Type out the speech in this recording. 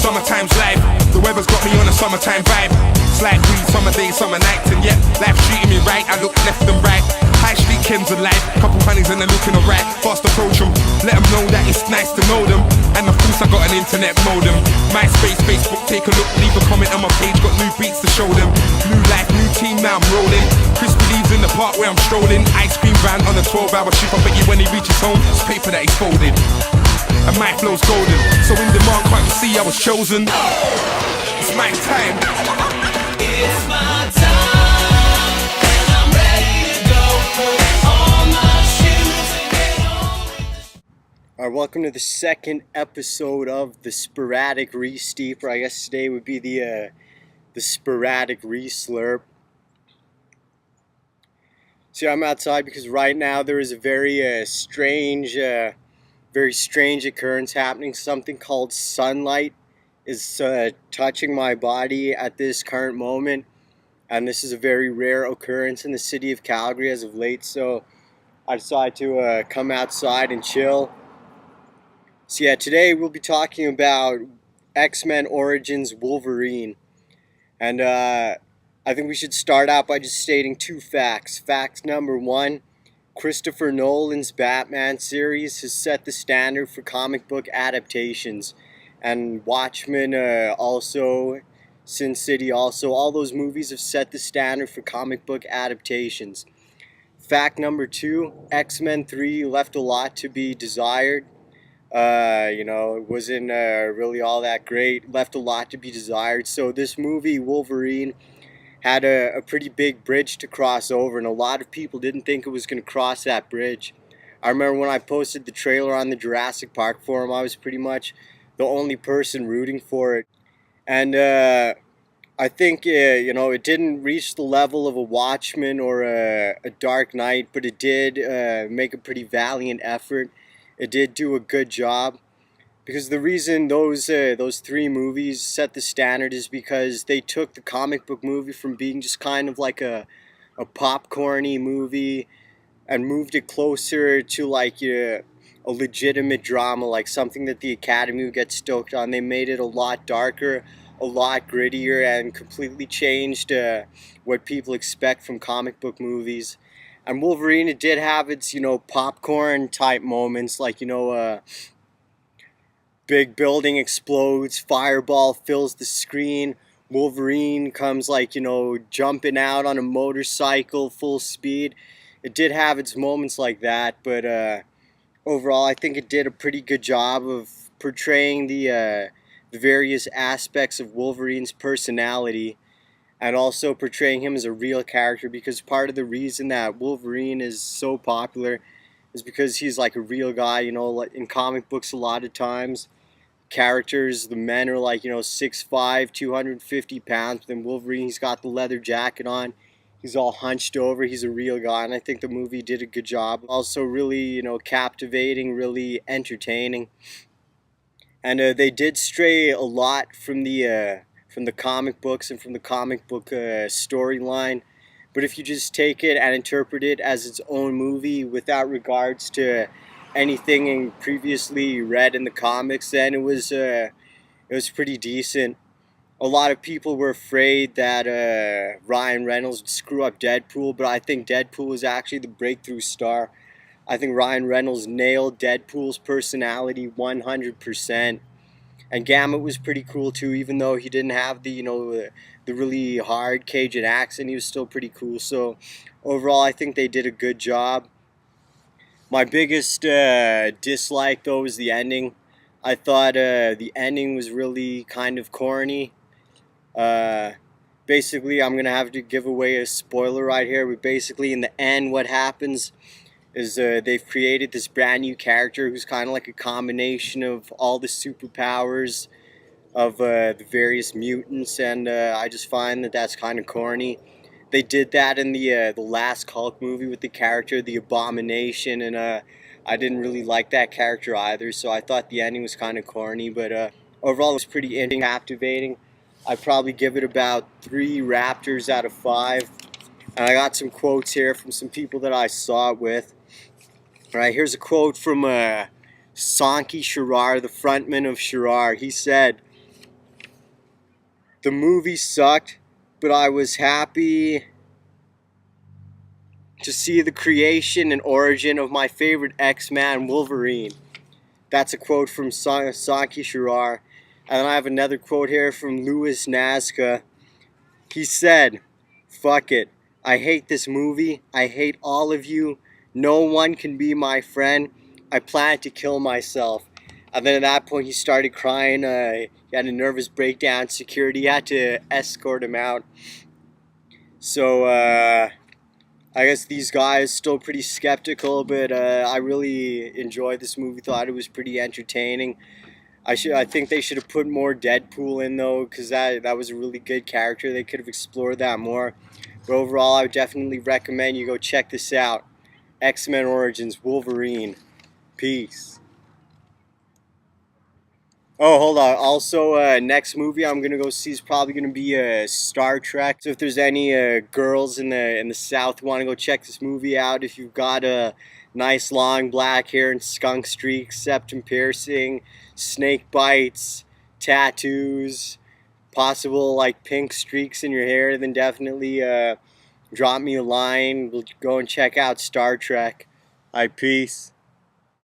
summertime's life. The weather's got me on a summertime vibe. Slight breeze, summer days, summer nights, and yet life's treating me right. I look left and right. High street Ken's alive, couple honeys and they're looking alright. Fast approach them, let them know that it's nice to know them. And of course I got an internet modem. MySpace, Facebook, take a look, leave a comment on my page. Got new beats to show them. New life, new team, now I'm rolling. Chris believes in the park where I'm strolling. Ice cream van on a 12-hour shift. I bet you when he reaches home, it's paper that he's folded. And my flow's golden, so in demand, can't you see I was chosen? It's my time. It's my time, and I'm ready to go. Put on my shoes and get on. Alright, welcome to the second episode of the Sporadic Re-Steep, or I guess today would be the Sporadic Re-Slurp. See, I'm outside because right now there is a very strange occurrence happening. Something called sunlight is touching my body at this current moment, and this is a very rare occurrence in the city of Calgary as of late, so I decided to come outside and chill. So yeah, today we'll be talking about X-Men Origins Wolverine, and I think we should start out by just stating two facts. Fact number one: Christopher Nolan's Batman series has set the standard for comic book adaptations, and Watchmen also, Sin City also, all those movies have set the standard for comic book adaptations. Fact number two: X-Men 3 left a lot to be desired. It wasn't really all that great, left a lot to be desired. So this movie, Wolverine, had a pretty big bridge to cross over, and a lot of people didn't think it was going to cross that bridge. I remember when I posted the trailer on the Jurassic Park forum, I was pretty much the only person rooting for it. And I think, it didn't reach the level of a Watchmen or a Dark Knight, but it did make a pretty valiant effort. It did do a good job. Because the reason those three movies set the standard is because they took the comic book movie from being just kind of like a popcorny movie and moved it closer to like a legitimate drama, like something that the Academy would get stoked on. They made it a lot darker, a lot grittier, and completely changed what people expect from comic book movies. And Wolverine, it did have its, popcorn type moments, like, big building explodes, fireball fills the screen, Wolverine comes like, jumping out on a motorcycle full speed. It did have its moments like that, but overall I think it did a pretty good job of portraying the various aspects of Wolverine's personality, and also portraying him as a real character, because part of the reason that Wolverine is so popular is because he's like a real guy. Like in comic books, a lot of times characters, the men are like 6'5", 250 pounds. Then Wolverine, he's got the leather jacket on, he's all hunched over, he's a real guy. And I think the movie did a good job. Also really captivating, really entertaining. And they did stray a lot from the comic books and from the comic book storyline. But if you just take it and interpret it as its own movie without regards to anything previously read in the comics, then it was pretty decent. A lot of people were afraid that Ryan Reynolds would screw up Deadpool, but I think Deadpool was actually the breakthrough star. I think Ryan Reynolds nailed Deadpool's personality 100%. And Gambit was pretty cool too, even though he didn't have the really hard Cajun accent. He was still pretty cool. So overall, I think they did a good job. My biggest dislike though was the ending. I thought the ending was really kind of corny. Basically, I'm gonna have to give away a spoiler right here. But basically, in the end, what happens is they've created this brand new character who's kind of like a combination of all the superpowers of the various mutants, and I just find that that's kind of corny. They did that in the last Hulk movie with the character, the Abomination, and I didn't really like that character either, so I thought the ending was kind of corny, but overall it was pretty captivating. I'd probably give it about 3 Raptors out of 5. And I got some quotes here from some people that I saw it with. Alright, here's a quote from Sanki Shirar, the frontman of Shirar. He said, The movie sucked, but I was happy to see the creation and origin of my favorite X-Man, Wolverine. That's a quote from Saki Shirar. And then I have another quote here from Louis Nazca. He said, "Fuck it. I hate this movie. I hate all of you. No one can be my friend. I plan to kill myself." And then at that point he started crying. He had a nervous breakdown. Security had to escort him out. So I guess these guys still pretty skeptical, but I really enjoyed this movie. Thought it was pretty entertaining. I think they should have put more Deadpool in though, because that was a really good character. They could have explored that more. But overall, I would definitely recommend you go check this out. X-Men Origins Wolverine. Peace. Oh, hold on. Also, next movie I'm gonna go see is probably gonna be Star Trek. So if there's any girls in the South who want to go check this movie out, if you've got a nice long black hair and skunk streaks, septum piercing, snake bites, tattoos, possible like pink streaks in your hair, then definitely drop me a line. We'll go and check out Star Trek. Peace.